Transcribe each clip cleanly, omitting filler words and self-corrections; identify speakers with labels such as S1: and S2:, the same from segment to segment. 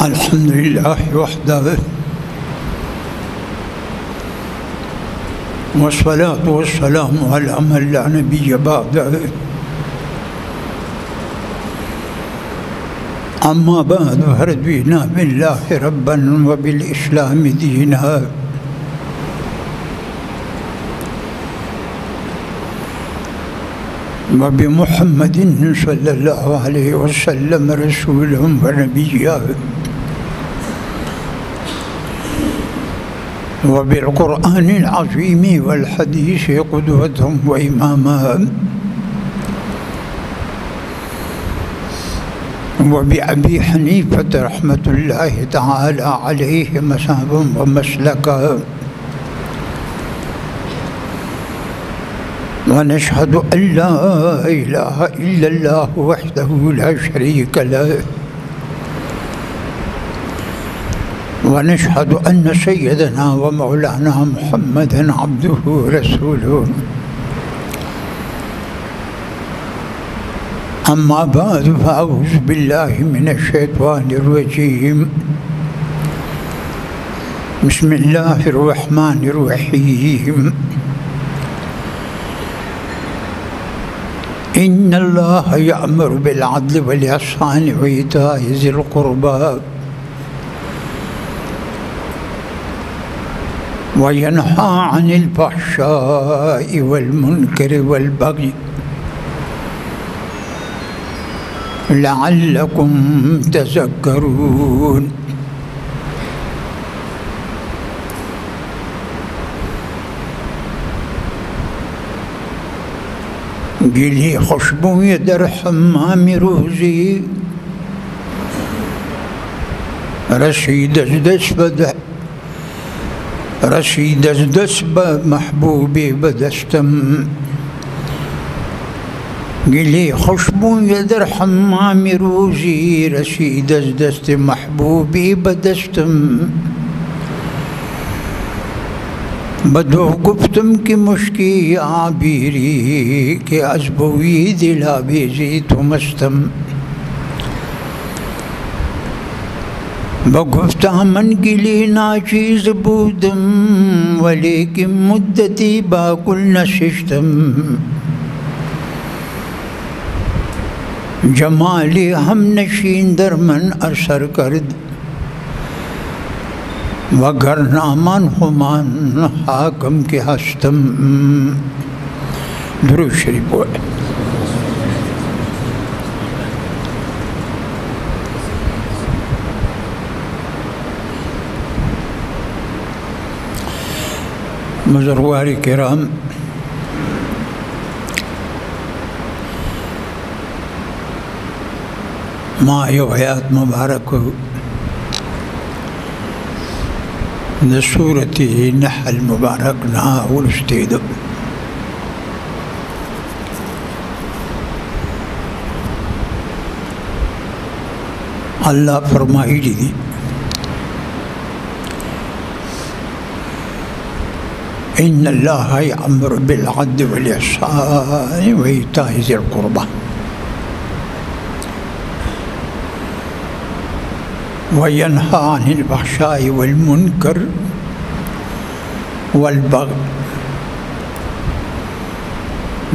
S1: अल्हम्दुलिल्लाह वहदह वस्सलातु वस्सलामु अला मन ला नबिय्य बअदह अम्मा बाद रज़ीना बिल्लाहि रब्बन व बिल इस्लामि दीना व बि मुहम्मदिन सल्लल्लाहु अलैहि वसल्लम रसूलन व नबिय्या व बिल कुरआनिल अज़ीम वल हदीस क़ुदवतन व इमामा व बि अबी हनीफ़त रहमतुल्लाहि तआला अलैहि मज़हबन व मसलका व नशहदु अल्ला इलाहा इल्लल्लाहु वहदहु ला शरीक लहु व नशहदु अन्न सय्यदना व मौलाना मुहम्मदन अब्दुहु व रसूलुहु अम्मा बाद फ़अऊज़ु बिल्लाहि मिनश शैतानिर रजीम बिस्मिल्लाहिर रहमानिर रहीम इन्नल्लाह यअमुरु बिल अदलि वल इहसानि व ईताइ ज़िल क़ुरबा व यन्हा अनिल फ़हशाइ वल मुनकरि वल बग़ि लअल्लकुम तज़क्करून। गिली खुशबुएं दर हम्माम रोज़ी रशीद दस महबूबे बदस्तम गिली खुशबुएं दर हम्माम रोज़ी रशीद दस्त महबूबे बदस्तम बदो गुफ्तम की मुश्की आबीरी के अजबोई दिला बेजी तुमस्तम बगुफ्ता मन गिली नाचीज़ बूदम वलेकिन मुद्दती बाकुल नशिश्तम जमाली हम नशीन दर मन असर करद वगर नामन हुमान हाकम के हस्तम। दुरूद शरीफ बोले। बुज़ुर्गान किराम, माँ यो हयात मुबारक द सूरती नहल मुबारक ना उलस्तेद अल्लाह फरमाई दी इन्नल्लाह यअमुरु बिल अदलि वल इहसानि व ईताइ ज़िल क़ुरबा व यन्हा अनिल फ़हशाइ वल मुनकर वल बग़ि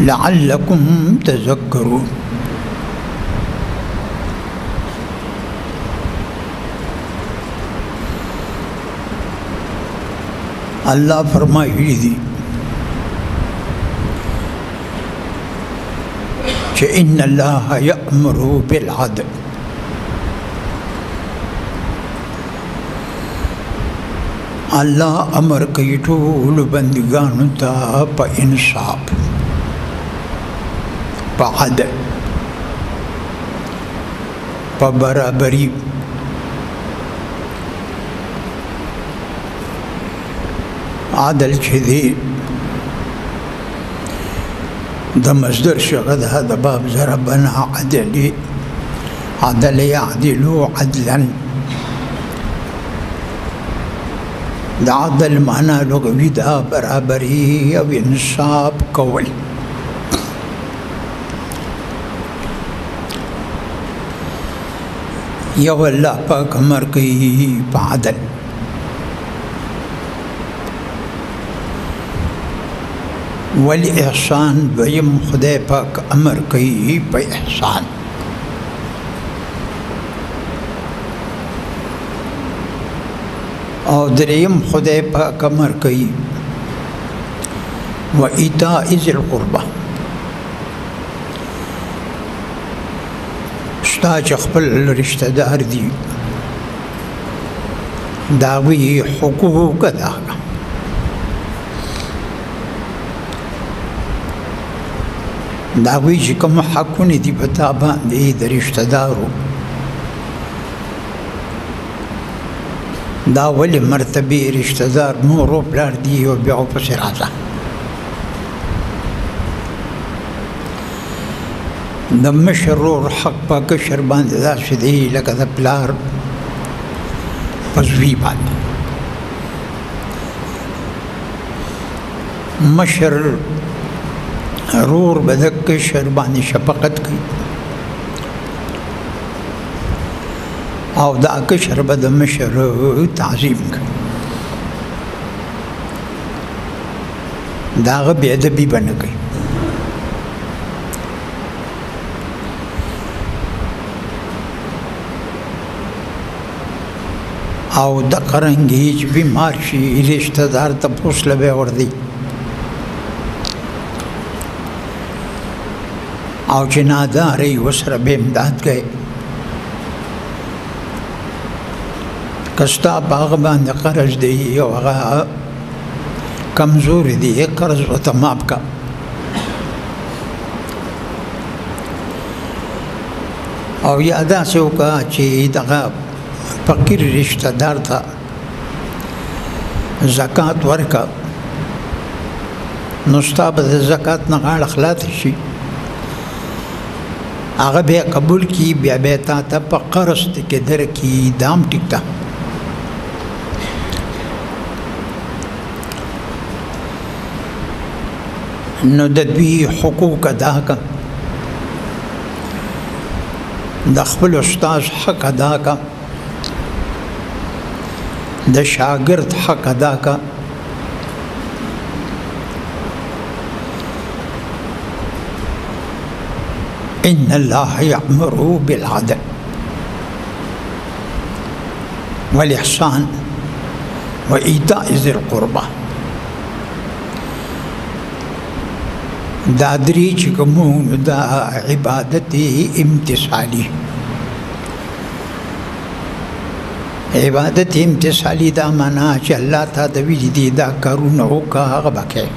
S1: लअल्लकुम तज़क्करून। अल्लाह फरमाई दी कि इन्नल्लाह यअमुरु बिल अदल अल्लाह अमर कई ठूल बंदगान ता प इंसाफ प अदल प बराबरी आदल छदे द मज़दर शगद हद बाब ज़रा बना अदली अदल यादिलु अदलन द अदल माना लुग़वी दा बराबरी अब इंसाफ कौल یو الله پاک امر کوي په عدل، ولی احسان دویم خدای پاک امر کوي په احسان. او دریم خدای پاک امر کوي و ایتاء ذی القربى. ستا چې خپل رشتہ دار دي داوی حقوق ادا کړه. داوی چې کوم حقونه دي په تا باندې د رشتہ دارو، دا ولې مرتبه رشتہ دار مور او پلار دي او بیا ورپسې راځه. د مشر ورور حق په کشر باندې داسې دی لکه د پلار په زوی باندې. مشر ورور به د کشر باندې شفقت کوي او دا کشر به د مشر تعظیم کوي. دا هغه بې ادبي به نه کوي. او د قرنګي چې بیمار شي رشتہ دار تپوس لبه وردی او چې ناداري وسره به امداد کوي. کستا باغ باندې قرض دی او هغه کمزور دی قرض ورته معاف کا. او یا داسې وکړه چې دغه فقیر رشتہ دار ته زکات ورکا، نو ستا به د زکات نه غاړه خلاص شي، هغه بیا قبول کی، بیا به تا ته په قرض کې درکړي. دام ټیک ده. نو د دوی حقوق ادا کړه، د خپل استاد حق ادا کړه، د شاگرد حق ادا کا. ان الله یأمر بالعدل والاحسان وایتاء ذی القربى. دا درې چې کوم دا عبادت امتثالی، عبادت امتثالی دا معنا چې الله تا د ویلي دي دا کارونه وکړه هغه به کوې.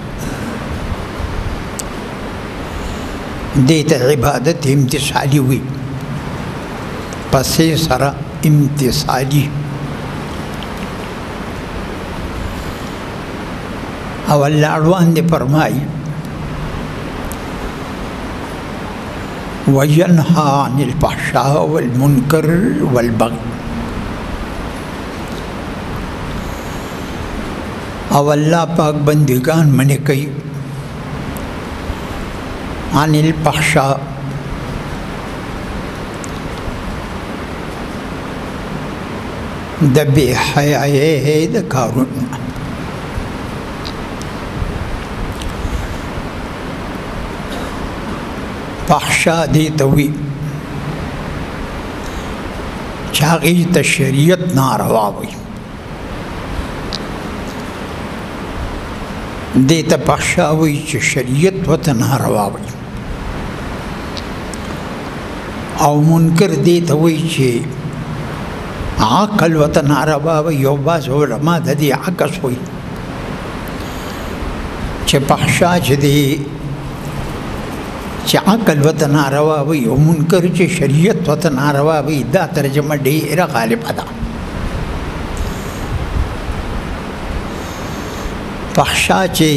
S1: دې ته عبادت امتثالی وي، پسې سره امتثالی. او الله اړوان دې فرمایي وینهى عن الفحشاء والمنکر والبغي. او الله پاک بندگان منع کوي عن الفحشاء، د بې حیایۍ د کارونو. فحشا دې ته وي چې هغې ته شریعت ناروا وي. دې ته فحشا وي چې شریعت ورته ناروا وي. او منکر دې ته وي چې عقل ورته ناروا وي. یو بعض علما د دې عکس وي چې فحشا چې دی چې عقل ورته ناروا وي او منکر چې شریعت ورته ناروا وي. دا ترجمه ډېره غالبه ده. فحشا چې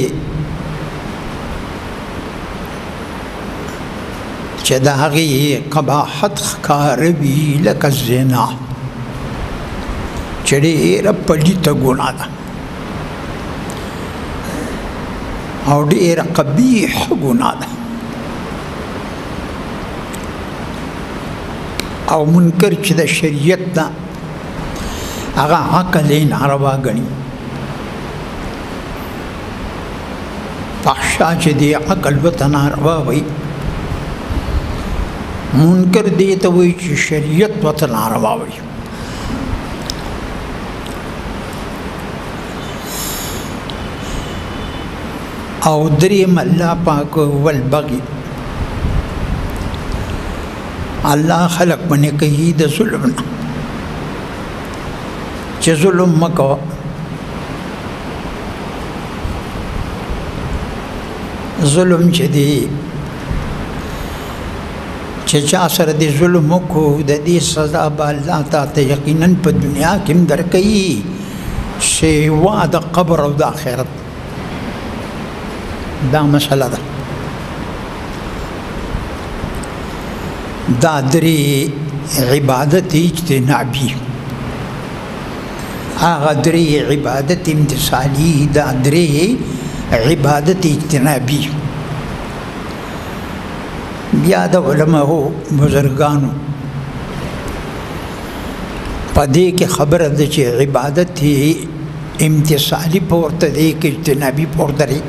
S1: د هغې قباحت ښکاره وي لکه زنا چې ډېره پلیته ګناه ده او ډېره قبیح ګناه ده. او منکر چې د شریعت نه هغه عقل یې ناروا ګڼي فحشا چې دی عقل ورته ناروا وي منکر دی ته وایي چې شریعت ورته ناروا وي او دریم الله پاک والبغي الله خلق باندې کوي د ظلم نه چې ظلم مکو ظلم چې دی چې چا سره د ظلم کو د دې سزا به الله تعالی یقینا په دنیا کې هم درکوي سیوا د قبر او د آخرت دا مسله ده دا درې عبادت اجتنابي هغه درې عبادت امتثالي دا درې عبادت اجتنابي بیا د علماء بزرگانو پدې کې خبره ده چې عبادت امتثالي پورته دی کې اجتنابي پورته دی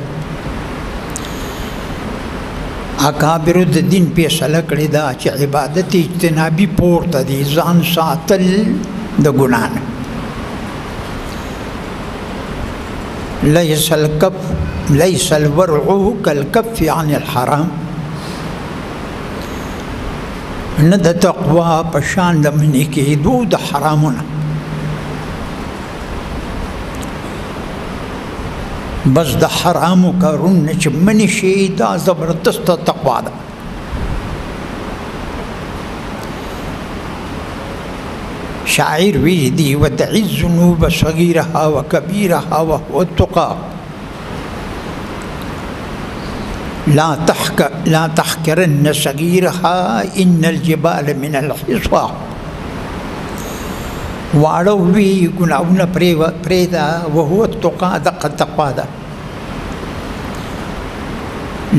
S1: اکابر د دین فیصله کړې ده چې عبادت اجتنابي پورته دی ځان ساتل د ګناه نه ليس الورع كالكف عن الحرام نه د تقوا په شان د منې کېدو د حرامونه بس د حرامو کارونه چې منې شي دا زبردسته تقوا ده شاعر ویلي دي ودعي الذنوب صغيرها وكبيرها وهو التقى لا تحقرن صغيرها إن الجبال من الحصى واړو وی ګناونه پرېدا وهو التقى دقه تقوا ده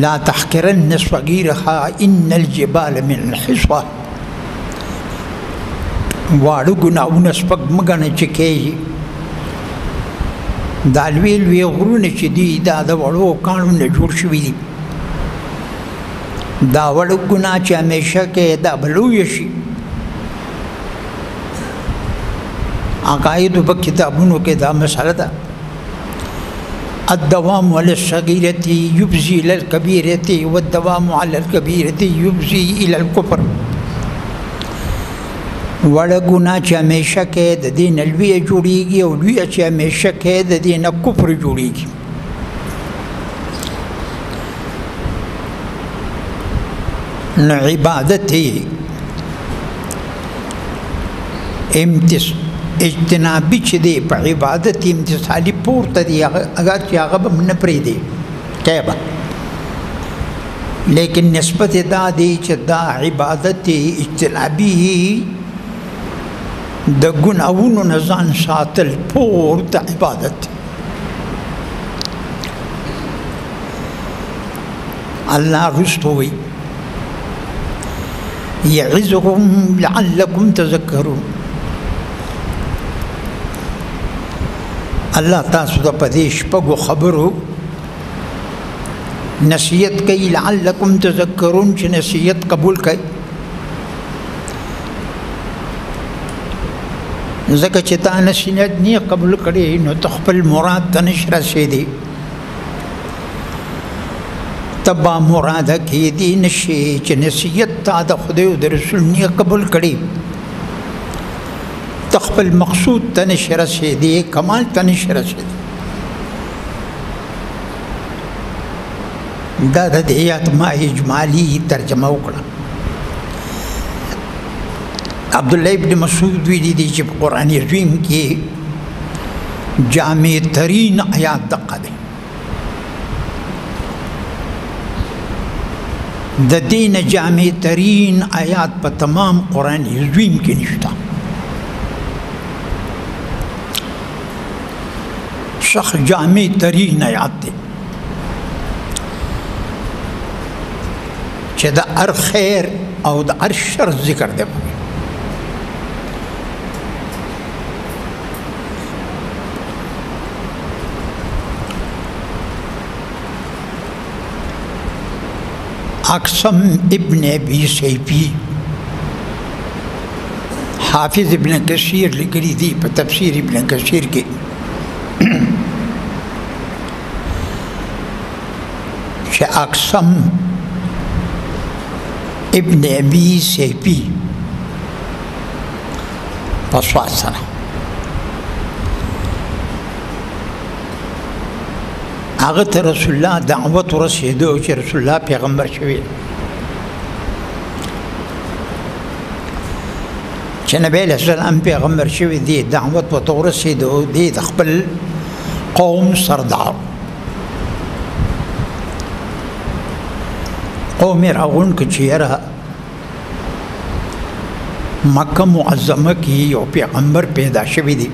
S1: لا تحقرن صغيرها إن الجبال من الحصى واړو ګناونه سپک مګنه چې کېږي دا لوی غرونه چې دي دا د وړو کاڼو نه جوړ شوي دي دا وړو ګناه چې همیشه کې دا بلوی شي عقایدو په کتابونو کې دا مسله ده الدوام على الصغيرة يبزي إلى الكبيرة والدوام على الكبيرة يبزي إلى الكفر وړه ګناه چې همیشه کې د دې نه لویه جوړېږي او لویه چې همیشه کې د دې نه کفر جوړېږي نو عبادت اجتنابي چې دی په عبادت امتثالي پورته دی اگر چې هغه به نه پرېږدي کیبه لیکن نسبت دا دی چې دا عبادت اجتنابي د ګناهونو نه ځان ساتل پورته عبادت الله رستو وی يعظكم لعلكم تذكرون الله تاسو ته په دې شپږو خبرو نصیحت کوي لعلكم تذكرون چې نصیحت قبول کړئ ځکه چې تا نصیحت نه قبول کړي نو خپل مراد ته نشي رسېدی تبا مراده کې دي نشي چې نصیحت تا د خدای او د رسول نه قبول کړي تخپل مقصود ته نشي رسېدی کمال ته نشي رسېدی دا د آیات ما اجمالی ترجمه وکړه عبدالله ابن مسعود ویلي دي چې په قرآن عظیم کې جامع ترین آیات دقه دی د دین جامع ترین آیات په تمام قرآن عظیم کې نشته شخ جامع ترین آیات دی چې د هر خیر او د هر شر ذکر دی अक़सम इब्न अबी सैफी हाफिज़ इब्न कसीर लिखी थी पर तफसीर इब्न कसीर की अक़सम इब्न अबी सैफी पसवासना आगत रसूलुल्लाह दावत रसीदो कि रसूलुल्लाह पैगम्बर शवी कि नबी अलैहि सलाम पैगम्बर शवी दी दावत व रसीदो दी खपल कौम सरदार कौम रागुन के चेहरा मक्का मुअज़्ज़मा की और पैगम्बर पैदा शवी दी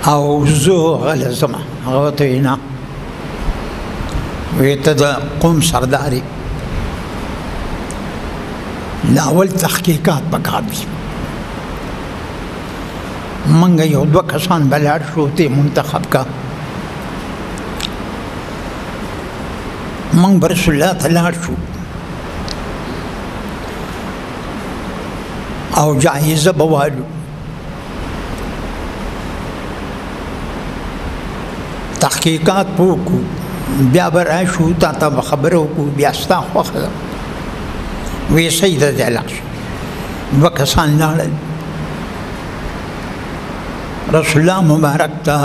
S1: अवज़ो गलज़मा गवतोइना वेतद कौम सरदारी लावल तहकीकात पकार दी मंग योद्वा कसान बलाड शोते मुंतखब का मंग बरसुल्लाह तलाड शो और जायज़ा बवालू तहकीकात पोकू ब्या बराय शू ता खबरों को ब्यास्ता ख़ुदा वे सही दलाश वकसान लाड़ रसूलुल्लाह मुबारक ता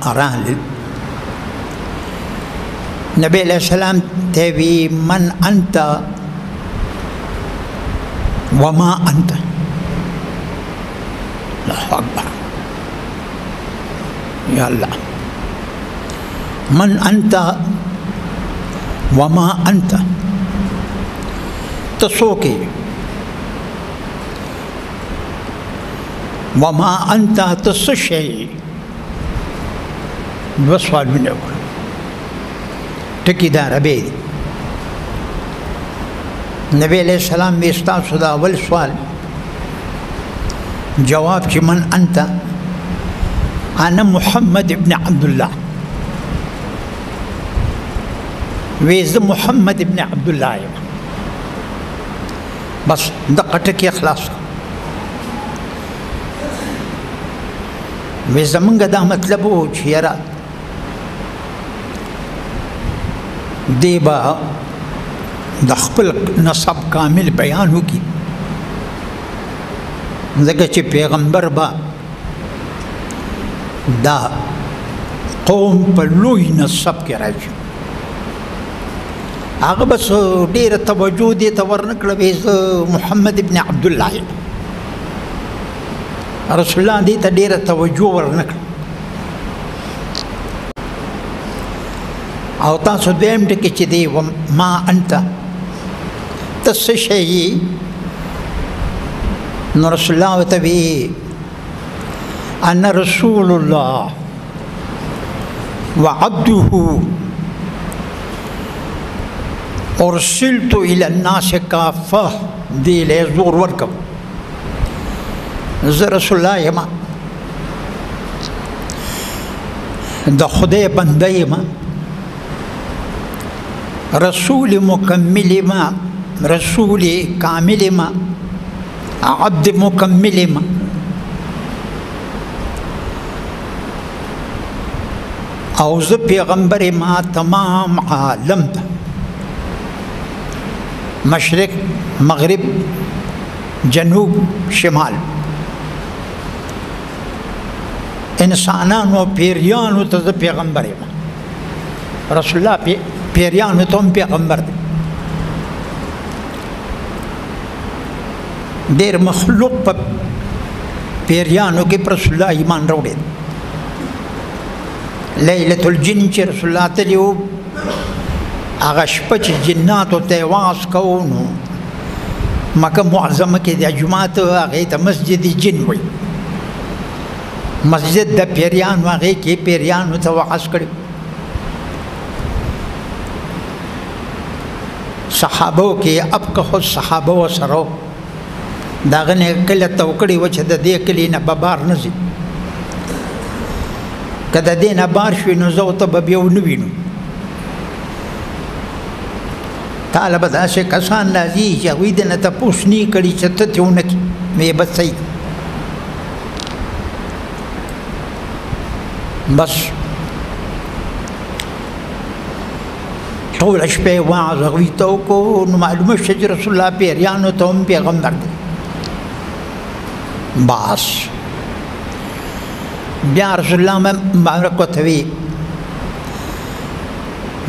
S1: अराल नबी अलैहिस्सलाम तेवी मन अंत वमा अंत अल्लाहु अकबर या अल्लाह मन अंत वमा अंत तसोके वमा अंत तसशे बसवाल मिले ठेकेदार अबे नबी अलैहिस्सलाम में इस्तासुदा अवल सवाल जवाब कि मन अंत अना मुहम्मद इब्न अब्दुल्लाह वेज़ मुहम्मद इब्न अब्दुल्लाह बस दक़ट के अखलास वे ज़मंग दा मतलब हो यारा देबा दखपल नसब कामिल बयान होगी जगह पैगम्बर बा दा कौम पर लोई नसब के राज आगे बस डेर तवज्जो दे तवर नकड़ मुहम्मद इब्न अब्दुल्लाह रसूलुल्लाह दी त डेर तवज्जो वर नकड़ और तासु देम टके च दे मा अंत तस शई न रसूलुल्लाह तबी अन रसूलुल्लाह व अब्दुहु और सिलतो इलन्नास काफ़ा दिल जोर वर्कम ज़ रसूलुल्लाह यमा द खुदे बंदे मा रसूल मुकम्मिल मा रसूल कामिल मा अब्द मुकम्मिल मा औज़ पैगम्बर मा तमाम आलम मशरिक मगरिब जनूब शिमाल इंसानानो पेरियानो तो पैगम्बर रसूलुल्लाह पेरियानो तो हम पैगम्बर देर मखलूक पर पेरियानो के रसूलुल्लाह ईमान रोड़े लैलतुल जिन च रसूलुल्लाह तलियो आगशपच जिन्नात तेवास कौनो मक्का मुअज़्ज़मा के जुमात आगे त मस्जिद जिन हुई मस्जिद द पेरियान आगे के पेरियान तवास कर सहाबो के अब कहो सहाबो सरो दागने कल तवकड़ी वच द दे कली न बबार नजी که د دې نه بار شوي نو زه ورته به بیا ونه وینو. تاله به داسې کسان راځي چې هغوی دې نه تپوس نه کړي چې ته ترې ونه کړي. ویې بس صحیح بس ټوله شپه یې وعظ هغوی ته وکړو. نو معلومه شوه چې رسول الله پیریانو ته هم پیغمبر دی. بس بیا رسول الله مبارک ورته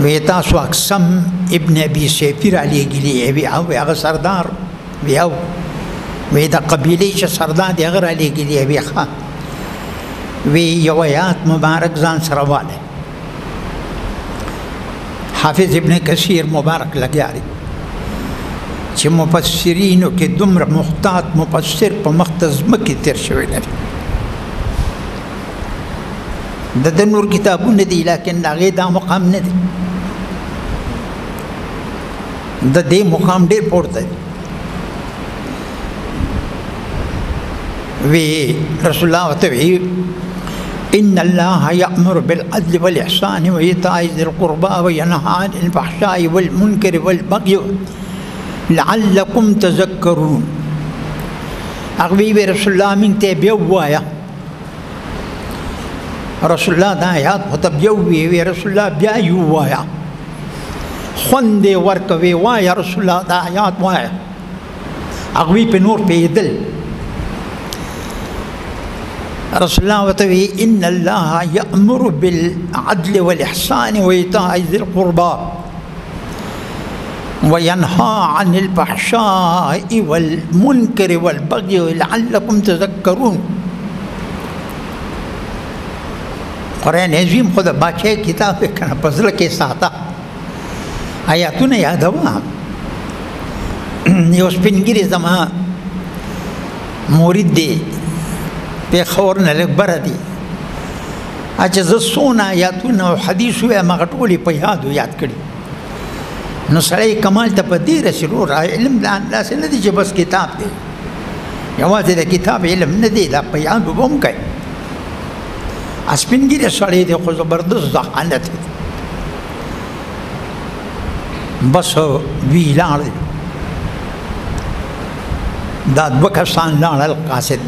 S1: وی تاسو اقسم ابن ابي سیفی را لېږلي وی هغه سردار وی د قبیلې چې سردار دی هغه را لېږلي وی ښه وی یو آیات مبارک ځان سره والی. حافظ ابن کثیر مبارک لګیا دی چې مفسرینو کې دومره محتاط مفسر په مخ ته ځمکې تېر شوی دی. د نور کتابونه دي لیکن د هغې دا مقام نه دی. د دې مقام ډېر پورته دی. وی رسول الله ورته وی إن الله يأمر بالعدل والإحسان وإيتاء ذي القربى وينهى عن الفحشاء والمنكر والبغي لعلكم تذكرون. هغوی رسول الله موږ ته بیا ووایه. رسول الله دا آیات ورته بیا ووایي. رسول الله بیا یې ووایه. خوند یې ورکوي. وایه رسول الله دا آیات وایه. هغوی په نور پوهېدل. رسول الله ورته وی إن الله يأمر بالعدل والإحسان وإيتاء ذي القربى وينهى عن الفحشاء والمنكر والبغي لعلكم تذكرون. قرآن عظیم خود بادشاہ کتاب کنه په زړه کې ساته آیاتونه یادوه. یو سپین ږیری زما مرید دی پېښور نه لږ بره دي. چې زه څونه آیاتونه او حدیث ووایم هغه ټول یې په یادو یاد کړي. نو سړی کمال ته په دې رسېدو علم داسې نه دی چې بس کتاب دی. یوازې د کتاب علم نه دی دا په یادو به هم کوي. سپین ږیری سړی دی خو زبردست ذهانت دی. بس وی لاړ دی. دا دوه کسان لاړل قاصد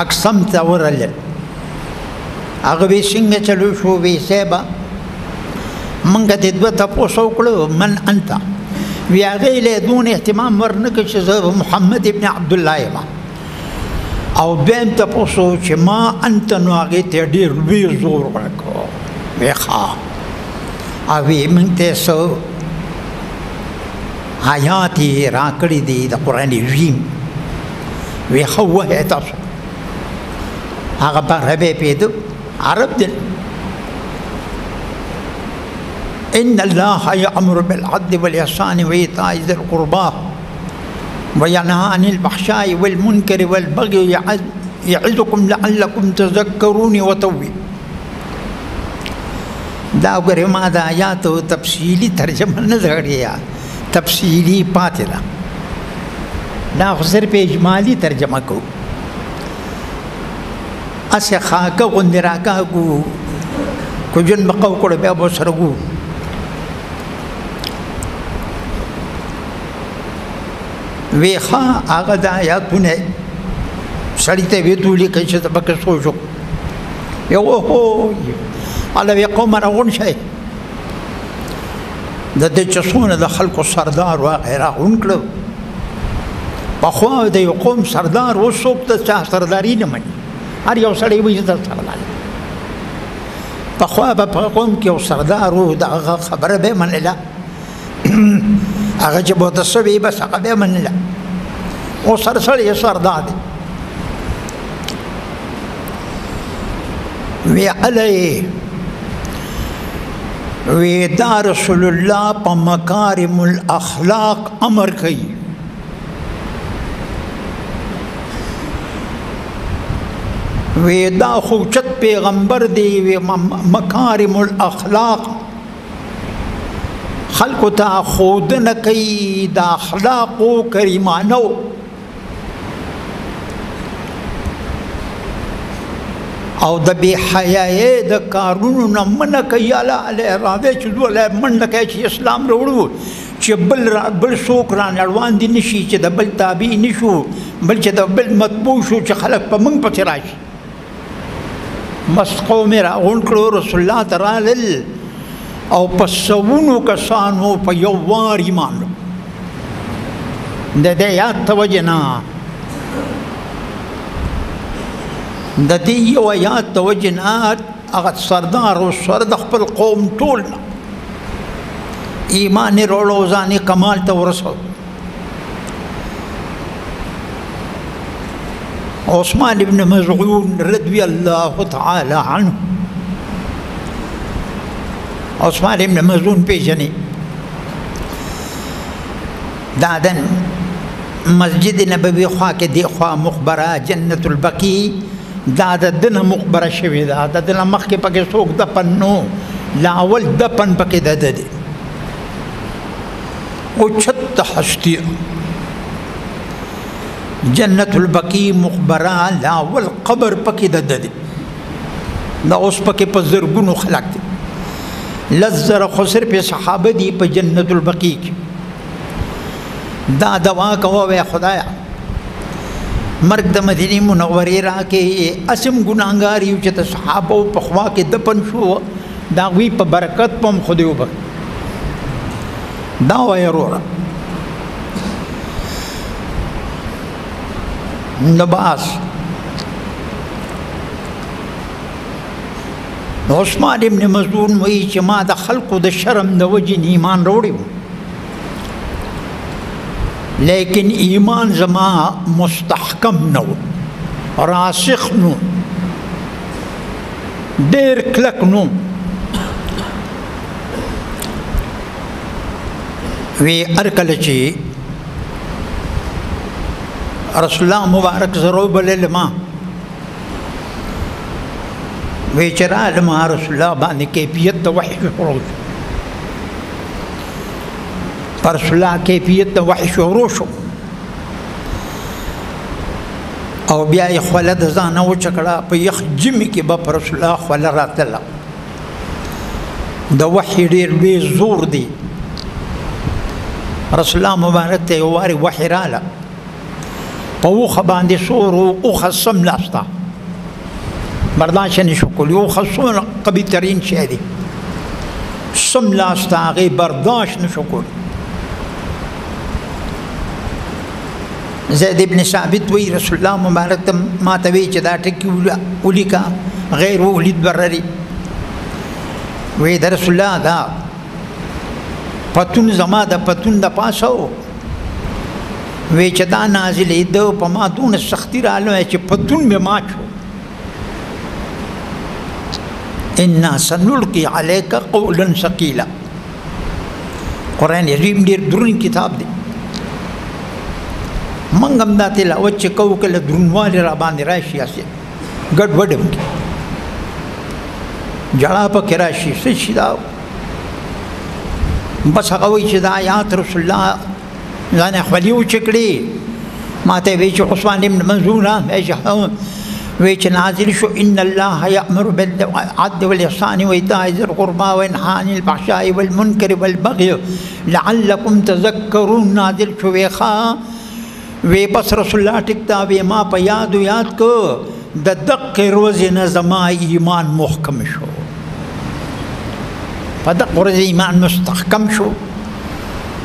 S1: اقسم ته ورغلل. هغه وی څنګه چلو شو؟ وی صاحبه موږ دې دوه تپوس وکړو من انت. وی هغې له دون اهتمام ورنه کړ چې زه محمد ابن عبدالله یم. او دویم تپوس و چې ما انت نو هغې ته ډېر لوی زور ورکړو. وی ښه او وی موږ ته څه آیات یې راکړي دي د قرآن عظیم. وی ښه ووایه تاسو. هغه په عربی پیدو عرب دي. إن الله يأمر بالعدل والإحسان وإيتاء ذي القربى وينهى عن الفحشاء والمنكر والبغي يعظكم لعلكم تذكرون وتوبون. دا وګورئ ما د آیاتو تفصیلي ترجمه نه ده کړې، تفصیلي پاتې ده. دا خو صرف اجمالي ترجمه کوو. اسې خاکه غوندې راکاږو کو جون بقا وکړو بیا به سره ګو. وی ښه هغه د آیاتونه سړي ته ویې ولیکئ چې ته پکې سوچ وکړو. یو هو هله وی قومه راغونډ شئ. د دې چې څونه د خلکو سردار و هغه یې راغونډ کړو. پخوا د یو قوم سردار و څوک د چا سرداري نه مني. هر یو سړی وایي زه سردار یم. پخوا به په قوم کې یو سردار و د هغه خبره به یې منله. هغه چې به ورته څه وي بس هغه به یې منله. اوس هر سړی سردار دی. وی علی وی دا رسول الله په مکارم الاخلاق امر کوي. وی دا خوچت پیغمبر دی. وی مکارم الاخلاق خلقو ته ښودنه کوي د اخلاقو کریمانو. او د بې حیایۍ د کارونو نه منع کوي الله علیه راځئ چې دوی منډه کوي چې اسلام راوړو چې بل څوک رانړوان دي نشي چې د بل تابع نشو بل چې د بل مطبوع شو چې خلک په موږ پسې راشي بس قوم یې راغونډ کړو رسول الله ته رالل او په سوونو کسانو په یو وار ایمان د دې آیات ته وجه نه د دې یو آیات ته وجه نه هغه سردار او سر د خپل قوم ټول ایمان یې راوړو ځان یې کمال ته ورسو عثمان ابن مزعون رضی الله تعالی عنه عثمان ابن مزعون پیژني دا د مسجد نبوي خوا کې دی خوا مقبره جنت البقیع دا د دنه مقبره شوې ده د دنه مخکې پکې څوک دفن نو لا اول دفن پکې ده دی اوچت هستی جنت البقیع مقبره لا اول قبر پکې ده دی دا اوس پکې په زرګونو خلک دي لزر خسر په صحابه دي په جنت البقیع دا دوا کوه خدایا مرګ د مدینه منورې راکې اسم ګناګار یو چې د صحابه په خوا کې دفن شو دا وی په برکت پم خو دی وب دا وای وروره نباس عثمان ابن مزعون وی چې ما د خلقو د شرم د وجې ایمان وروړي لیکن ایمان زما مستحکم نو راسخ نو ډېر کلک نو وی ارکل چې رسول الله مبارک زرو بلل ما وی چرا لما رسول الله باندې کیفیت د وحی شروع پر رسول الله کیفیت د وحی شروع شو او بیا یې خوله د ځانه وچکړه په یخ جمي کې به پر رسول الله خوله راتله د وحی ډېر لوی زور دی رسول الله مبارک ته یو وارې وحی راله په اوښه باندې سور اوښه سم لاسته برداشت نشو کولی اوښه څومره قوي ترین شی دی سم لاسته هغې برداشت نشو کولی زید ابن ثابت وی رسول الله مبارک ته ما ته وی چې دا ټکي ولیکه غیر ولید برري وی د رسول الله دا پتون زما د پتون د پاسه وی چې دا نازلې د په ما دونه سختی رااله چې پتون مې مات شو انا سنلقي عليك قولا ثقيلا قرآن عظیم ډېر دروند کتاب دی منګ هم دا تلاوت چې کوو کله دروندوالی را باندې راشي هسې ګډوډ هم کې جړا پکې راشي څه شي دا بس هغه وایي چې دا آیات رسول الله ځان خپلې اوچې کړې ما ته وایي چې عثمان ابن مزعون وی چې نازل شو ان الله یأمر بالعدل والإحسان وإيتاء ذي القربى وينهى عن الفحشاء والمنكر والبغي لعلكم تذكرون نازل شو ویخا وی بس رسول الله ټکتا وی ما په یاد کو د دقې ورځې نه زما ایمان محکم شو په دقې ورځې ایمان مستحکم شو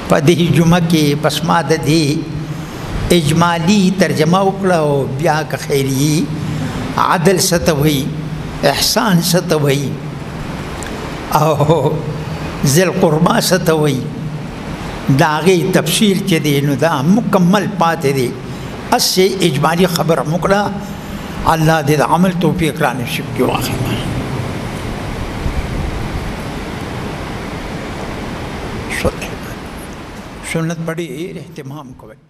S1: په دې جمعه کې بس ما د دې اجمالی ترجمه وکړه او بیا که خیری عدل ستوي احسان ستوي او ذل قربا ستوي داغي تفصیل چې دی نو دا مکمل پاتې دی اسې اجمالی خبر مکړه الله دې عمل توفیق را نصیب کړي واخر سنت بڑی اہتمام کوي